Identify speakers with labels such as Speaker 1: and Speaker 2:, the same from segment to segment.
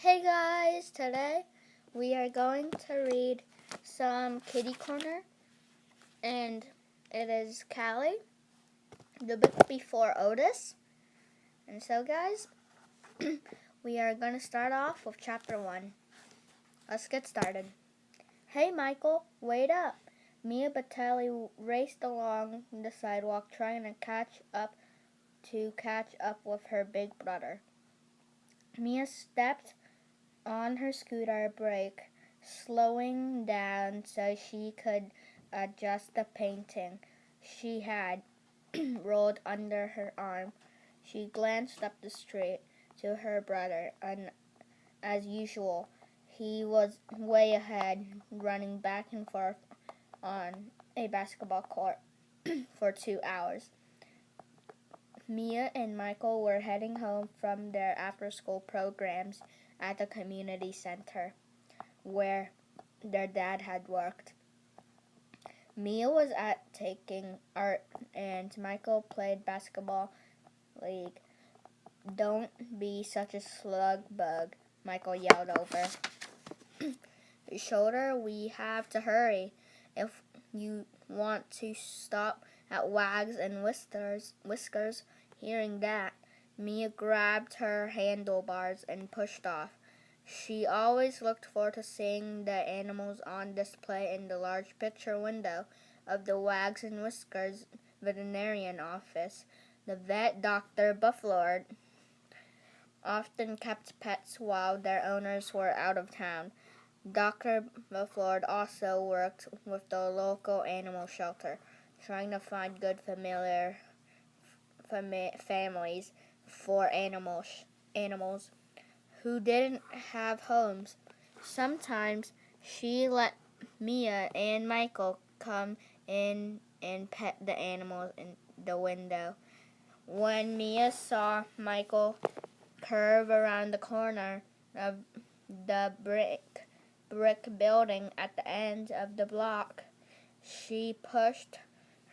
Speaker 1: Hey guys, today we are going to read some kitty corner, and it is Callie, the book before Otis. And so guys, we are going to start off with chapter 1. Let's get started. Hey Michael, wait up. Mia Batelli raced along the sidewalk trying to catch up with her big brother. Mia stepped on her scooter brake, slowing down so she could adjust the painting she had rolled under her arm. She glanced up the street to her brother, and as usual, he was way ahead, running back and forth on a basketball court for 2 hours. Mia and Michael were heading home from their after-school programs at the community center, where their dad had worked. Mia was at taking art, and Michael played basketball league. Don't be such a slug bug, Michael yelled over his shoulder. We have to hurry if you want to stop at Wags and Whiskers. Hearing that, Mia grabbed her handlebars and pushed off. She always looked forward to seeing the animals on display in the large picture window of the Wags and Whiskers veterinarian office. The vet, Dr. Bufflord, often kept pets while their owners were out of town. Dr. Bufflord also worked with the local animal shelter, trying to find good families for animals who didn't have homes. Sometimes she let Mia and Michael come in and pet the animals in the window. When Mia saw Michael curve around the corner of the brick building at the end of the block, she pushed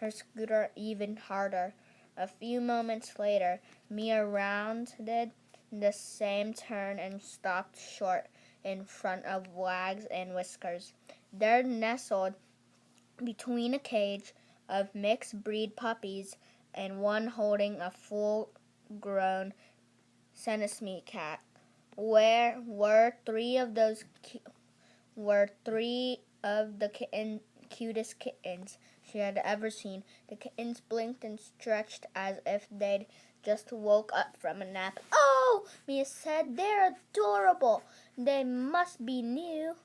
Speaker 1: her scooter even harder. A few moments later, Mia rounded the same turn and stopped short in front of Wags and Whiskers. They're nestled between a cage of mixed breed puppies and one holding a full-grown Senesmee cat. Where were three of the cutest kittens she had ever seen. The kittens blinked and stretched as if they'd just woke up from a nap. Oh, Mia said, they're adorable. They must be new.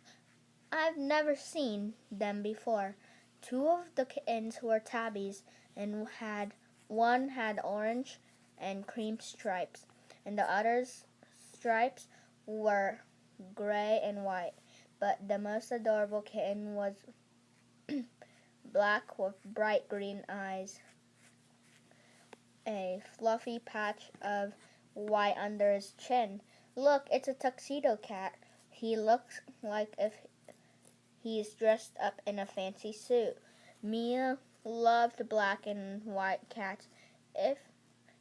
Speaker 1: I've never seen them before. Two of the kittens were tabbies, and one had orange and cream stripes, and the other's stripes were gray and white. But the most adorable kitten was black with bright green eyes, a fluffy patch of white under his chin. Look, it's a tuxedo cat. He looks like if he's dressed up in a fancy suit. Mia loved black and white cats. If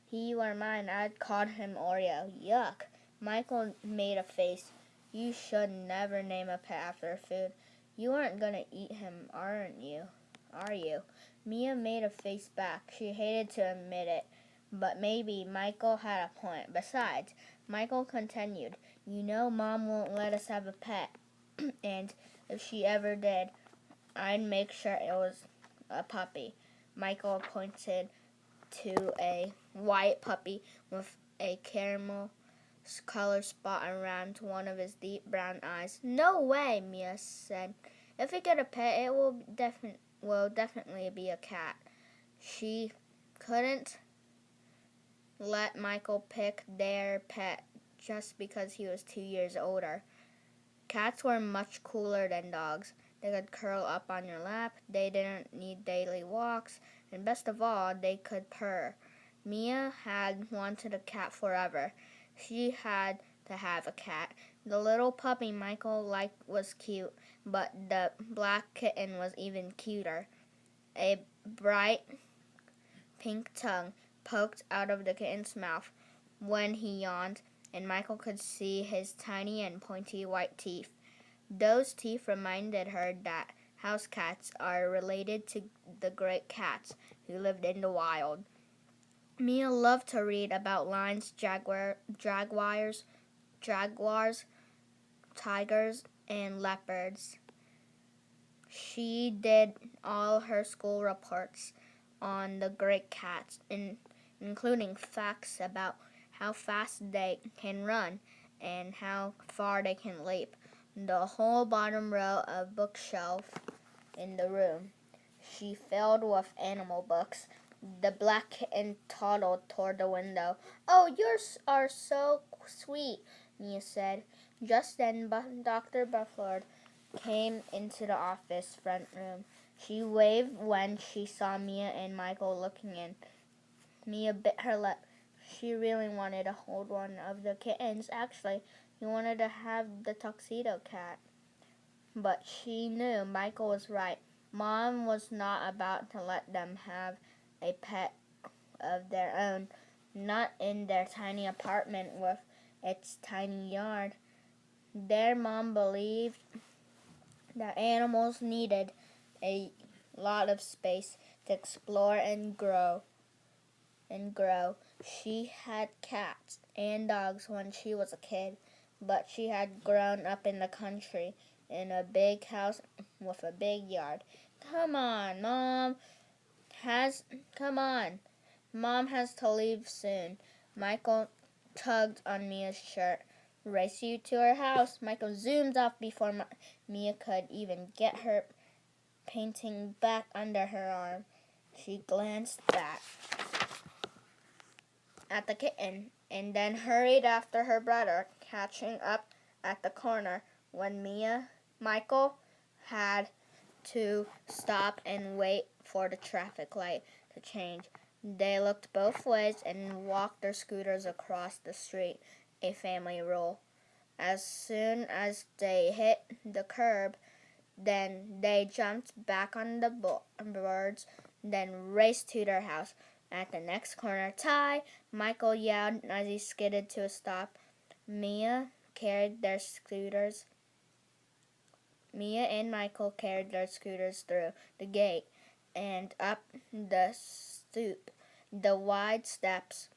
Speaker 1: he were mine, I'd call him Oreo. Yuck. Michael made a face. You should never name a pet after food. You aren't going to eat him, aren't you? Are you? Mia made a face back. She hated to admit it, but maybe Michael had a point. Besides, Michael continued, you know Mom won't let us have a pet, and if she ever did, I'd make sure it was a puppy. Michael pointed to a white puppy with a caramel color spot around one of his deep brown eyes. No way, Mia said. If we get a pet, it will definitely be a cat. She couldn't let Michael pick their pet just because he was 2 years older. Cats were much cooler than dogs. They could curl up on your lap, they didn't need daily walks, and best of all, they could purr. Mia had wanted a cat forever. She had to have a cat. The little puppy Michael liked was cute, but the black kitten was even cuter. A bright pink tongue poked out of the kitten's mouth when he yawned, and Michael could see his tiny and pointy white teeth. Those teeth reminded her that house cats are related to the great cats who lived in the wild. Mia loved to read about lions, jaguars, tigers, and leopards. She did all her school reports on the great cats, including facts about how fast they can run and how far they can leap. The whole bottom row of bookshelf in the room she filled with animal books. The black kitten toddled toward the window. "Oh, yours are so sweet," Mia said. Just then, Dr. Bufford came into the office front room. She waved when she saw Mia and Michael looking in. Mia bit her lip. She really wanted to hold one of the kittens. Actually, she wanted to have the tuxedo cat. But she knew Michael was right. Mom was not about to let them have a pet of their own, not in their tiny apartment with its tiny yard. Their mom believed that animals needed a lot of space to explore and grow. She had cats and dogs when she was a kid, but she had grown up in the country in a big house with a big yard. Come on, has Come on. Mom has to leave soon. Michael tugged on Mia's shirt. "Race you to her house." Michael zoomed off before Mia could even get her painting back under her arm. She glanced back at the kitten and then hurried after her brother, catching up at the corner when Michael had to stop and wait for the traffic light to change. They looked both ways and walked their scooters across the street, a family rule. As soon as they hit the curb, then they jumped back on the boards, then raced to their house. At the next corner, "Ty!" Michael yelled as he skidded to a stop. Mia and Michael carried their scooters through the gate and up the stoop, the wide steps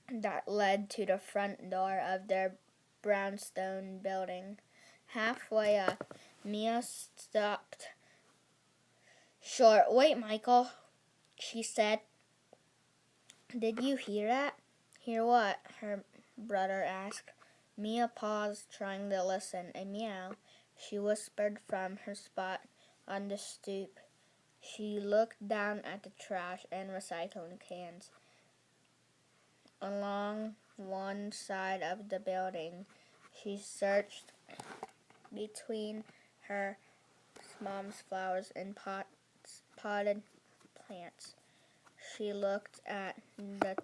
Speaker 1: that led to the front door of their brownstone building. Halfway up, Mia stopped short. "Wait, Michael," she said. "Did you hear that?" "Hear what?" her brother asked. Mia paused, trying to listen. "A meow," she whispered from her spot on the stoop. She looked down at the trash and recycling cans along one side of the building. She searched between her mom's flowers and potted plants. She looked at the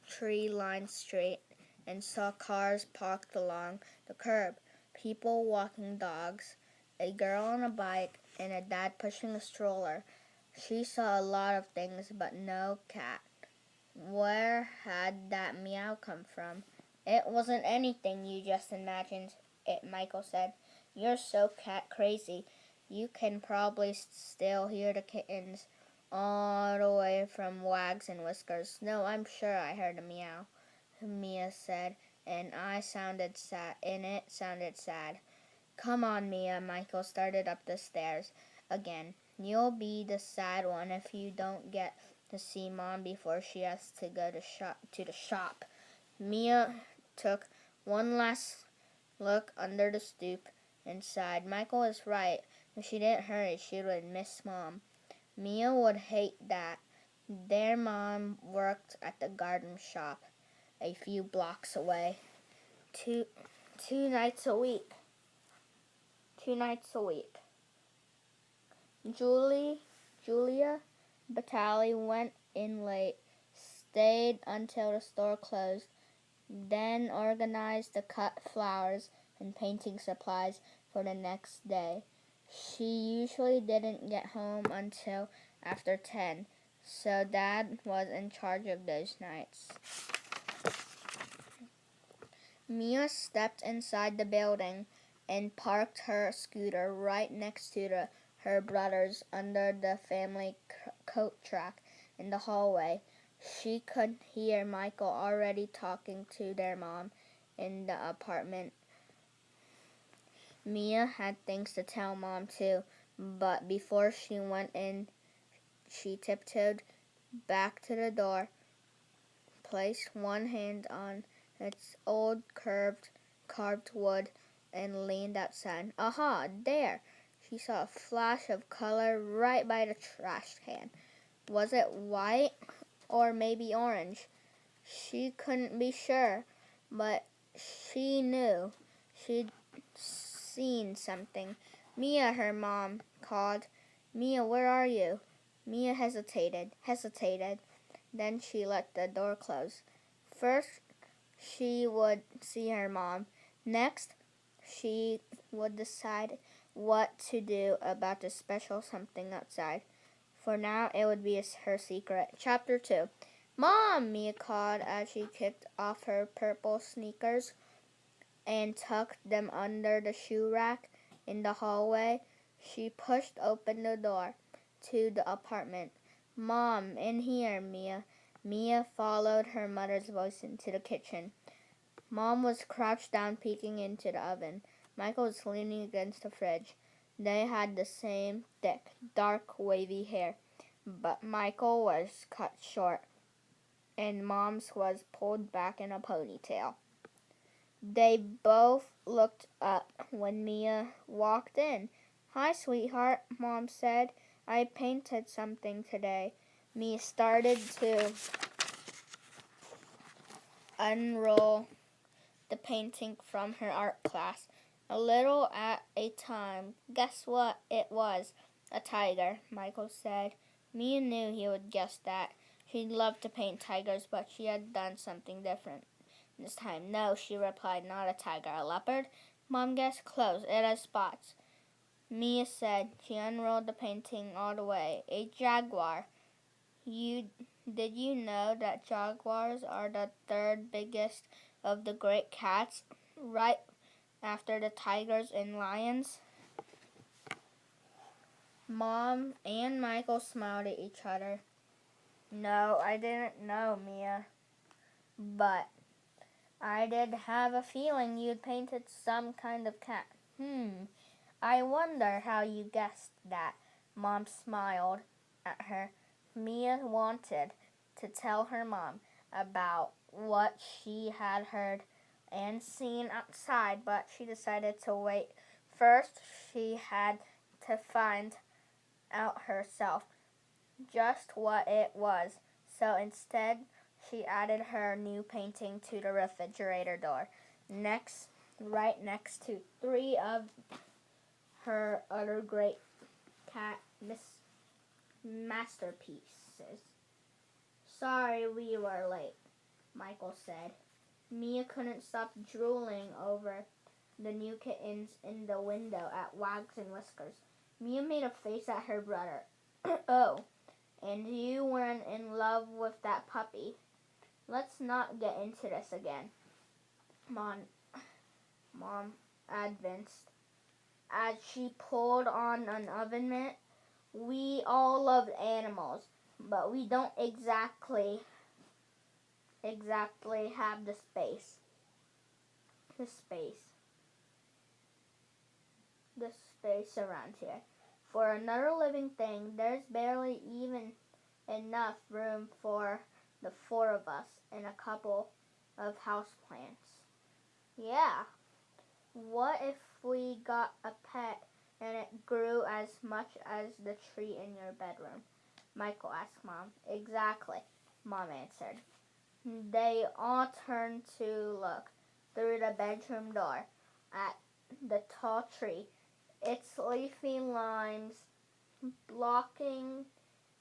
Speaker 1: tree-lined street and saw cars parked along the curb, people walking dogs, a girl on a bike, and a dad pushing a stroller. She saw a lot of things, but no cat. Where had that meow come from? "It wasn't anything you just imagined," Michael said. "You're so cat crazy. You can probably still hear the kittens all the way from Wags and Whiskers." "No, I'm sure I heard a meow," Mia said, and it sounded sad. "Come on, Mia." Michael started up the stairs again. "You'll be the sad one if you don't get to see Mom before she has to go to the shop." Mia took one last look under the stoop and sighed. Michael was right. If she didn't hurry, she would miss Mom. Mia would hate that. Their mom worked at the garden shop a few blocks away. Two nights a week. Julia Batali went in late, stayed until the store closed, then organized the cut flowers and painting supplies for the next day. She usually didn't get home until after 10, so Dad was in charge of those nights. Mia stepped inside the building and parked her scooter right next to her brother's under the family coat rack in the hallway. She could hear Michael already talking to their mom in the apartment. Mia had things to tell Mom too, but before she went in, she tiptoed back to the door, placed one hand on its old carved wood, and leaned outside. Aha, there! She saw a flash of color right by the trash can. Was it white or maybe orange? She couldn't be sure, but she knew she'd seen something. Mia, her mom called. Mia, where are you? Mia hesitated. Then she let the door close. First, she would see her mom. Next, she would decide what to do about the special something outside. For now, it would be her secret. Chapter 2. Mom, Mia called as she kicked off her purple sneakers and tucked them under the shoe rack in the hallway. She pushed open the door to the apartment. Mom, in here, Mia. Mia followed her mother's voice into the kitchen. Mom was crouched down peeking into the oven. Michael was leaning against the fridge. They had the same thick, dark, wavy hair, but Michael was cut short, and Mom's was pulled back in a ponytail. They both looked up when Mia walked in. Hi, sweetheart, Mom said. I painted something today. Mia started to unroll the painting from her art class, a little at a time. Guess what it was? A tiger, Michael said. Mia knew he would guess that. She'd loved to paint tigers, but she had done something different this time. No, she replied, not a tiger, a leopard. Mom guessed close. It has spots. Mia said. She unrolled the painting all the way. A jaguar. Did you know that jaguars are the third biggest of the great cats, right after the tigers and lions? Mom and Michael smiled at each other. No, I didn't know, Mia. But I did have a feeling you'd painted some kind of cat. I wonder how you guessed that. Mom smiled at her. Mia wanted to tell her mom about what she had heard and seen outside, but she decided to wait. First, she had to find out herself just what it was. So instead, she added her new painting to the refrigerator door, right next to three of her other great cat masterpieces. Sorry we were late, Michael said. Mia couldn't stop drooling over the new kittens in the window at Wags and Whiskers. Mia made a face at her brother. Oh, and you weren't in love with that puppy. Let's not get into this again, Mom advanced as she pulled on an oven mitt. We all love animals, but we don't exactly have the space around here. For another living thing, there's barely even enough room for the four of us and a couple of houseplants. Yeah. What if we got a pet and it grew as much as the tree in your bedroom? Michael asked Mom. Exactly, Mom answered. They all turned to look through the bedroom door at the tall tree, its leafy limes blocking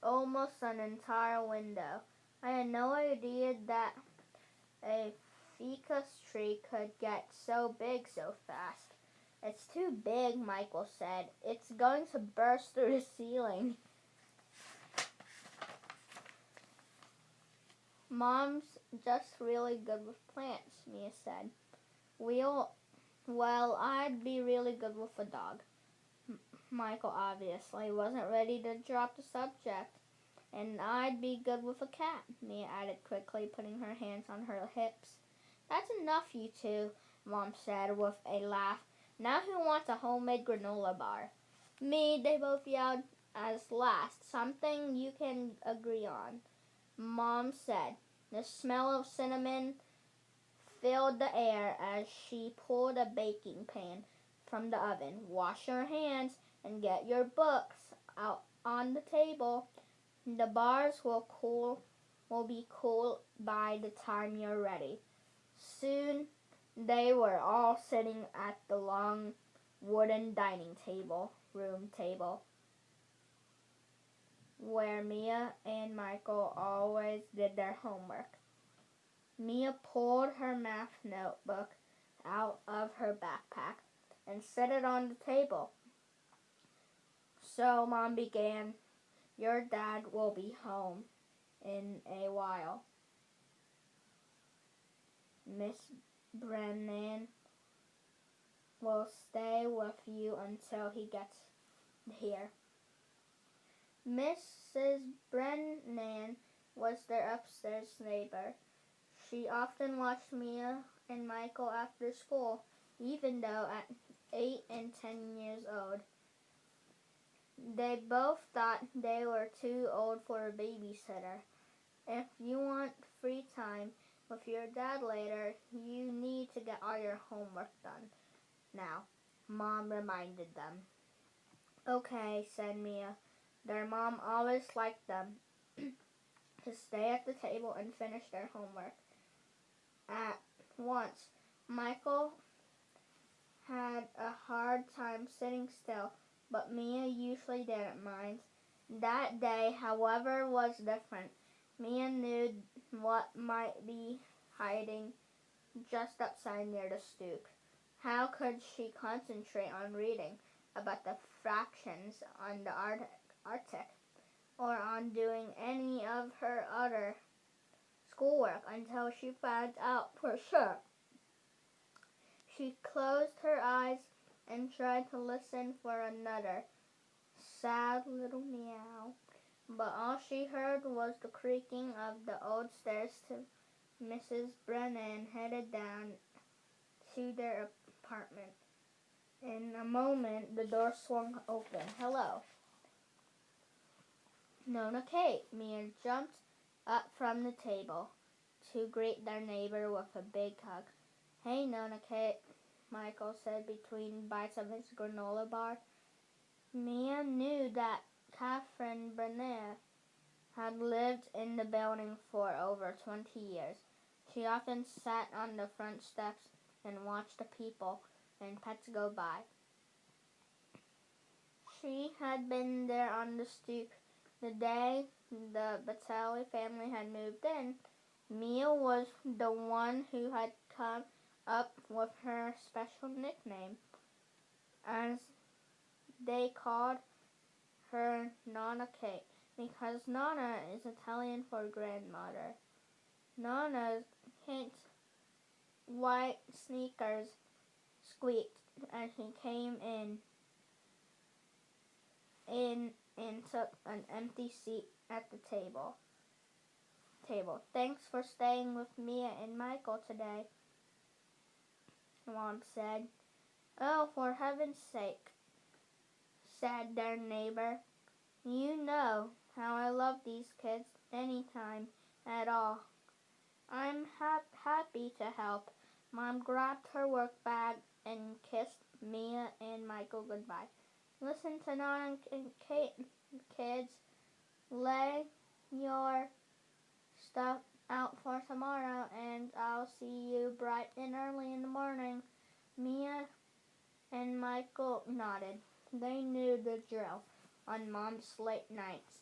Speaker 1: almost an entire window. I had no idea that a ficus tree could get so big so fast. It's too big, Michael said. It's going to burst through the ceiling. Mom's just really good with plants, Mia said. We'll, well, I'd be really good with a dog. Michael obviously wasn't ready to drop the subject. And I'd be good with a cat, Mia added quickly, putting her hands on her hips. That's enough, you two, Mom said with a laugh. Now who wants a homemade granola bar? Me, they both yelled as last, something you can agree on, Mom said. The smell of cinnamon filled the air as she pulled a baking pan from the oven. Wash your hands and get your books out on the table. The bars will be cool by the time you're ready. Soon they were all sitting at the long wooden room table, where Mia and Michael always did their homework. Mia pulled her math notebook out of her backpack and set it on the table. So Mom began, your dad will be home in a while. Miss Brennan will stay with you until he gets here. Mrs. Brennan was their upstairs neighbor. She often watched Mia and Michael after school, even though at 8 and 10 years old. They both thought they were too old for a babysitter. If you want free time with your dad later, you need to get all your homework done now, Mom reminded them. Okay, said Mia. Their mom always liked them to stay at the table and finish their homework. At once, Michael had a hard time sitting still, but Mia usually didn't mind. That day, however, was different. Mia knew what might be hiding just outside near the stoop. How could she concentrate on reading about the fractions on the Arctic or on doing any of her other schoolwork until she found out for sure? She closed her eyes and tried to listen for another sad little meow, but all she heard was the creaking of the old stairs to Mrs. Brennan headed down to their apartment. In a moment, the door swung open. Hello. Nona Kate. Mia jumped up from the table to greet their neighbor with a big hug. Hey, Nona Kate, Michael said between bites of his granola bar. Mia knew that Catherine Brenner had lived in the building for over 20 years. She often sat on the front steps and watched the people and pets go by. She had been there on the stoop the day the Batali family had moved in. Mia was the one who had come up with her special nickname, as they called her Nonna Kate, because Nonna is Italian for grandmother. Nonna Kate's white sneakers squeaked as she came in and took an empty seat at the table. Thanks for staying with Mia and Michael today, Mom said. Oh, for heaven's sake, said their neighbor. You know how I love these kids anytime at all. I'm happy to help. Mom grabbed her work bag and kissed Mia and Michael goodbye. Listen to Nana and Kate, kids. Lay your stuff out for tomorrow, and I'll see you bright and early in the morning. Mia and Michael nodded. They knew the drill on Mom's late nights.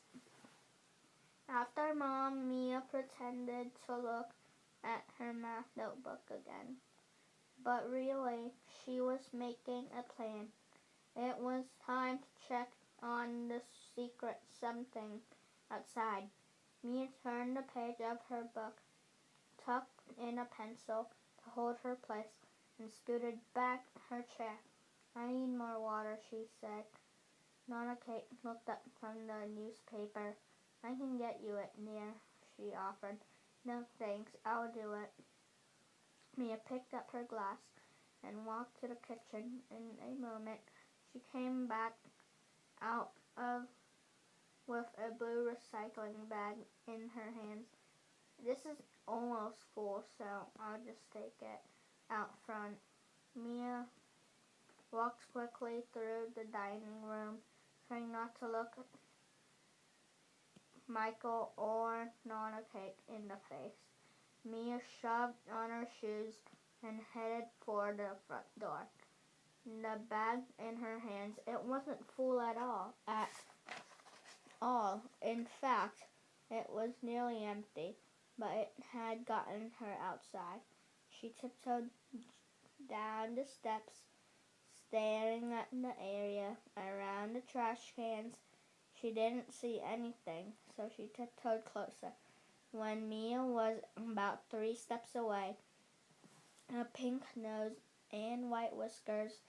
Speaker 1: After Mom, Mia pretended to look at her math notebook again. But really, she was making a plan. It was time to check on the secret something outside. Mia turned the page of her book, tucked in a pencil to hold her place, and scooted back her chair. I need more water, she said. Nonna Kate looked up from the newspaper. I can get you it, Mia, she offered. No, thanks, I'll do it. Mia picked up her glass and walked to the kitchen. In a moment, she came back out of with a blue recycling bag in her hands. This is almost full, so I'll just take it out front. Mia walked quickly through the dining room, trying not to look Michael or Nonna Cake in the face. Mia shoved on her shoes and headed for the front door. The bag in her hands, it wasn't full at all. In fact, it was nearly empty, but it had gotten her outside. She tiptoed down the steps, staring at the area around the trash cans. She didn't see anything, so she tiptoed closer. When Mia was about 3 steps away, a pink nose and white whiskers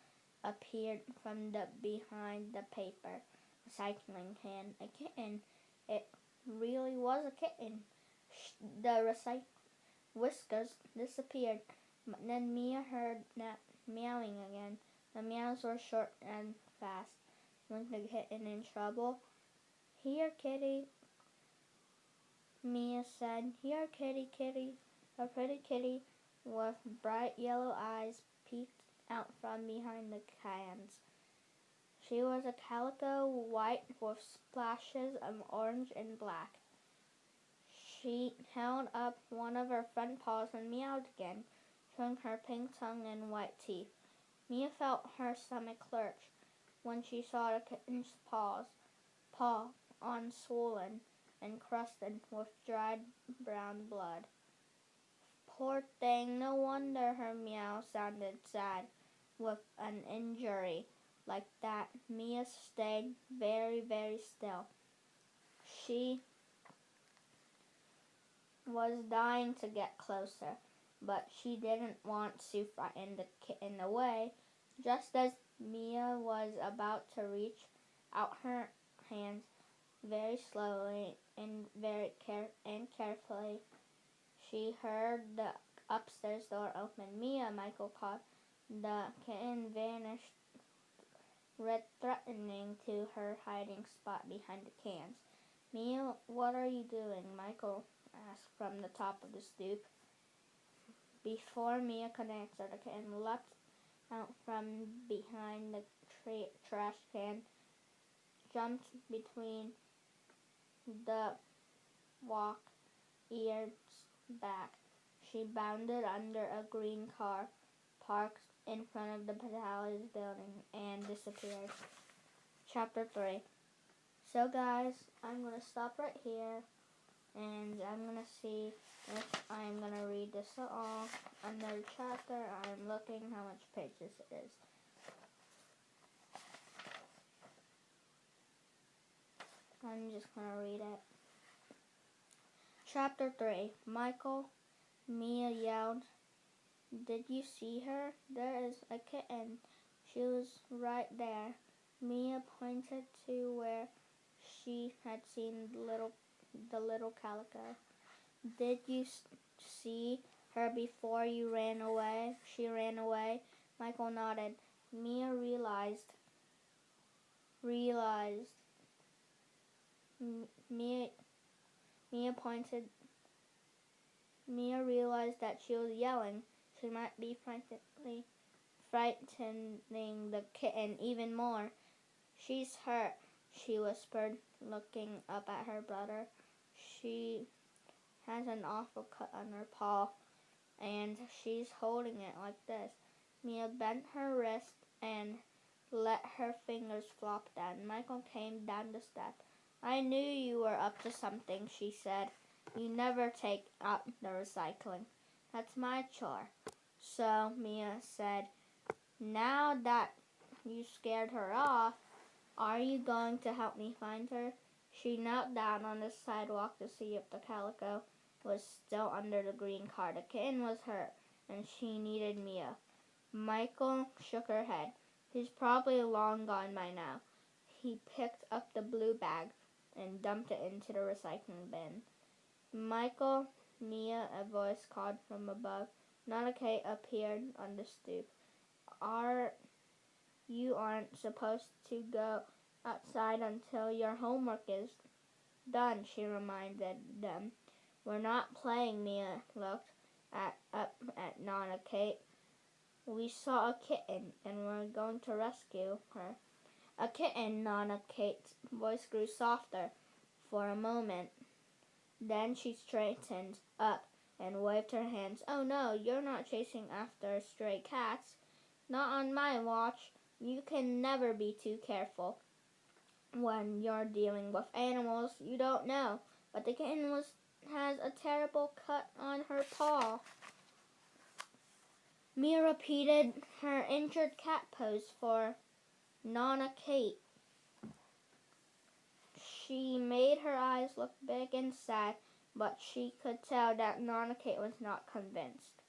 Speaker 1: appeared from behind the paper recycling can. A kitten. It really was a kitten. The whiskers disappeared, but then Mia heard that meowing again. The meows were short and fast. Was the kitten in trouble? Here, kitty, Mia said. Here, kitty, kitty. A pretty kitty with bright yellow eyes peeked out from behind the cans. She was a calico white with splashes of orange and black. She held up one of her front paws and meowed again, showing her pink tongue and white teeth. Mia felt her stomach lurch when she saw the kitten's paw unswollen and crusted with dried brown blood. Poor thing, no wonder her meow sounded sad. With an injury like that, Mia stayed very, very still. She was dying to get closer, but she didn't want to frighten the kitten away. Just as Mia was about to reach out her hands very slowly and carefully, she heard the upstairs door open. Mia, Michael called. The kitten vanished, threatening to her hiding spot behind the cans. Mia, what are you doing? Michael asked from the top of the stoop. Before Mia could answer, the kitten leapt out from behind the trash can, jumped between the walk-eared back. She bounded under a green car parked in front of the Patali's building and disappeared. Chapter 3. So guys, I'm going to stop right here and I'm going to see if I'm going to read this all. Another chapter, I'm looking how much pages it is. I'm just going to read it. Chapter 3. Michael, Mia yelled. Did you see her? There is a kitten. She was right there. Mia pointed to where she had seen the little calico. Did you see her before you ran away? She ran away. Michael nodded. Mia realized Mia realized that she was yelling. She might be frightening the kitten even more. She's hurt, she whispered, looking up at her brother. She has an awful cut on her paw, and she's holding it like this. Mia bent her wrist and let her fingers flop down. Michael came down the step. I knew you were up to something, she said. You never take out the recycling. That's my chore. So, Mia said, now that you scared her off, are you going to help me find her? She knelt down on the sidewalk to see if the calico was still under the green car. The kitten was hurt, and she needed Mia. Michael shook her head. He's probably long gone by now. He picked up the blue bag and dumped it into the recycling bin. Michael, Mia, a voice called from above. Nana Kate appeared on the stoop. You aren't supposed to go outside until your homework is done, she reminded them. We're not playing, Mia looked up at Nana Kate. We saw a kitten and we're going to rescue her. A kitten, Nana Kate's voice grew softer for a moment. Then she straightened up and waved her hands. Oh no, you're not chasing after stray cats. Not on my watch. You can never be too careful when you're dealing with animals you don't know. But the kitten has a terrible cut on her paw. Mia repeated her injured cat pose for Nana Kate. She made her eyes look big and sad, but she could tell that Nana Kate was not convinced.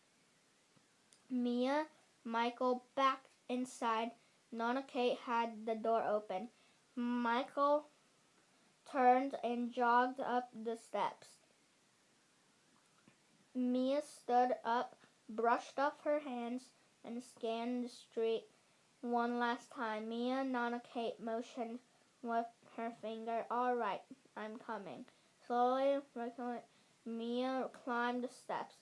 Speaker 1: Mia, Michael backed inside. Nana Kate had the door open. Michael turned and jogged up the steps. Mia stood up, brushed off her hands, and scanned the street one last time. Nana Kate motioned with her finger. All right, I'm coming. Slowly, Mia climbed the steps.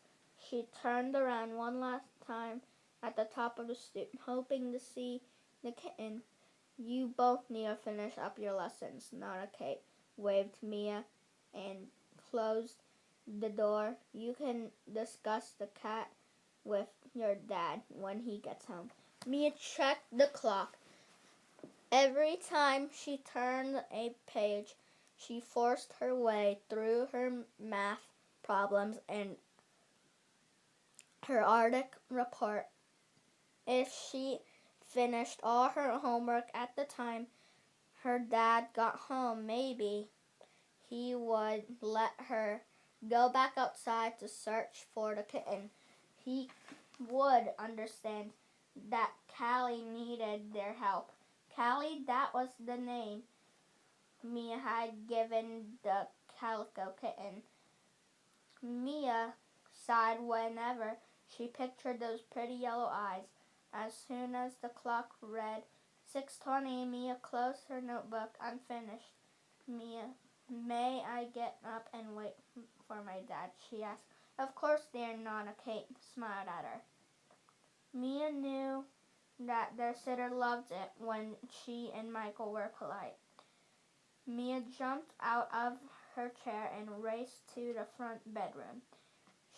Speaker 1: She turned around one last time at the top of the stoop, hoping to see the kitten. You both need to finish up your lessons, Nana Kate waved Mia and closed the door. You can discuss the cat with your dad when he gets home. Mia checked the clock. Every time she turned a page, she forced her way through her math problems and her Arctic report. If she finished all her homework at the time her dad got home, maybe he would let her go back outside to search for the kitten. He would understand that Callie needed their help. Callie, that was the name Mia had given the calico kitten. Mia sighed whenever she pictured those pretty yellow eyes. As soon as the clock read 6:20, Mia closed her notebook. Unfinished. Mia, may I get up and wait for my dad? She asked. Of course, dear Nana Kate smiled at her. Mia knew that their sitter loved it when she and Michael were polite. Mia jumped out of her chair and raced to the front bedroom.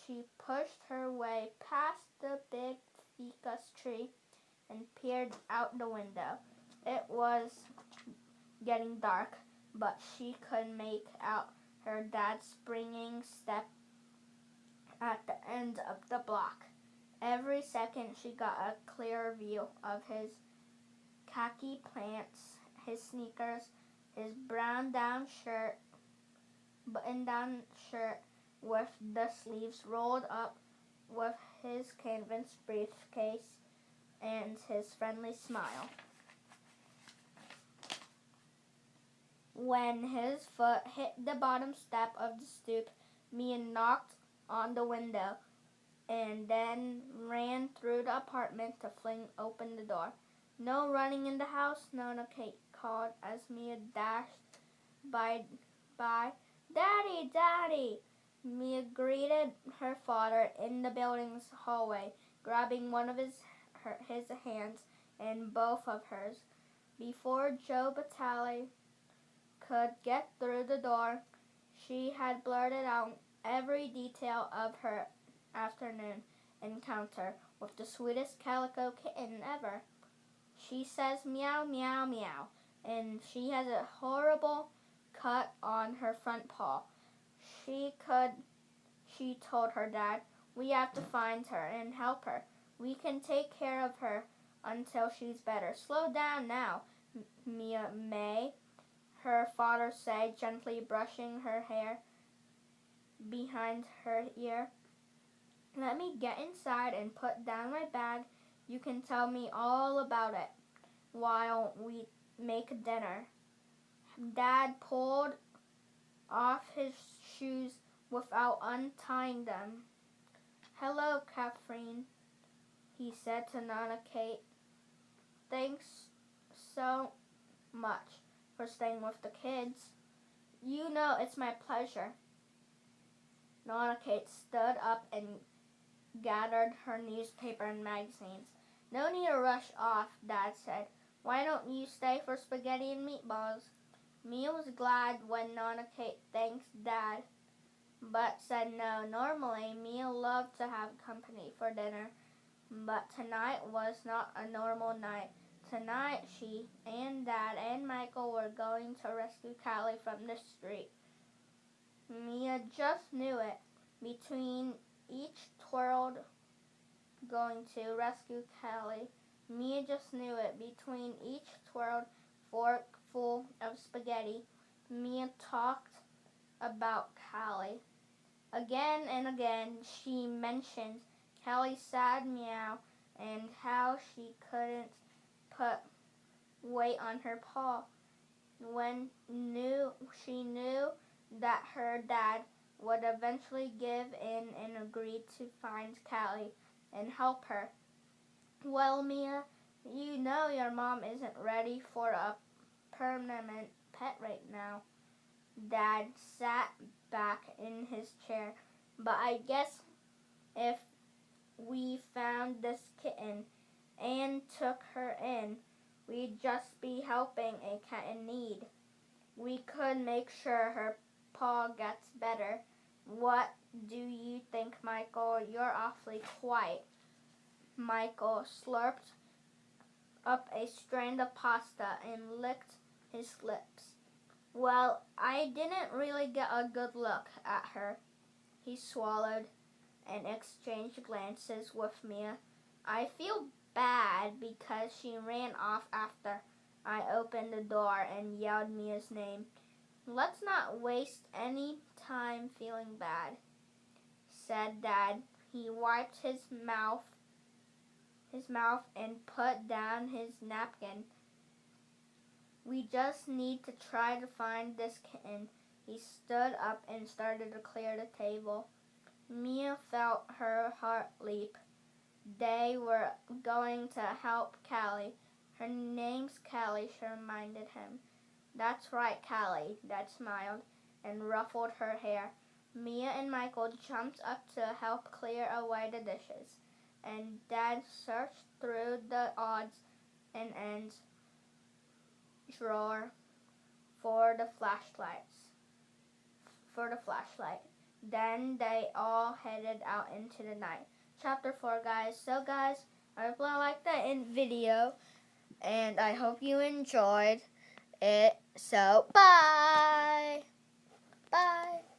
Speaker 1: She pushed her way past the big ficus tree and peered out the window. It was getting dark, but she could make out her dad's springing step at the end of the block. Every second she got a clearer view of his khaki pants, his sneakers, his button-down shirt with the sleeves rolled up, with his canvas briefcase and his friendly smile. When his foot hit the bottom step of the stoop, Mia knocked on the window and then ran through the apartment to fling open the door. No running in the house, Nana Kate called as Mia dashed by. Daddy, Daddy! Mia greeted her father in the building's hallway, grabbing one of his hands and both of hers. Before Joe Batali could get through the door, she had blurted out every detail of her afternoon encounter with the sweetest calico kitten ever. She says meow, meow, meow, and she has a horrible cut on her front paw. She told her dad, we have to find her and help her. We can take care of her until she's better. Slow down now, Mia May, her father said, gently brushing her hair behind her ear. Let me get inside and put down my bag You can tell me all about it while we make dinner. Dad pulled off his shoes without untying them. Hello, Catherine, he said to Nana Kate. Thanks so much for staying with the kids. You know it's my pleasure. Nana Kate stood up and gathered her newspaper and magazines. No need to rush off, Dad said. Why don't you stay for spaghetti and meatballs? Mia was glad when Nana Kate thanked Dad, but said no. Normally, Mia loved to have company for dinner, but tonight was not a normal night. Tonight, she and Dad and Michael were going to rescue Callie from the street. Mia just knew it. Between each twirled going to rescue Callie. Mia just knew it. Between each twirled fork full of spaghetti, Mia talked about Callie. Again and again, she mentioned Callie's sad meow and how she couldn't put weight on her paw. She knew that her dad would eventually give in and agree to find Callie and help her. Well, Mia, you know your mom isn't ready for a permanent pet right now. Dad sat back in his chair. But I guess if we found this kitten and took her in, we'd just be helping a cat in need. We could make sure her paw gets better. What do you think, Michael? You're awfully quiet. Michael slurped up a strand of pasta and licked his lips. Well, I didn't really get a good look at her. He swallowed and exchanged glances with Mia. I feel bad because she ran off after I opened the door and yelled Mia's name. Let's not waste any time feeling bad, said Dad. He wiped his mouth and put down his napkin. We just need to try to find this kitten. He stood up and started to clear the table. Mia felt her heart leap. They were going to help Callie. Her name's Callie, she reminded him. That's right, Callie, Dad smiled and ruffled her hair. Mia and Michael jumped up to help clear away the dishes, and Dad searched through the odds and ends drawer for the flashlight. Then they all headed out into the night. Chapter 4, guys. So, guys, I hope you liked the video, and I hope you enjoyed it. So, bye! Bye!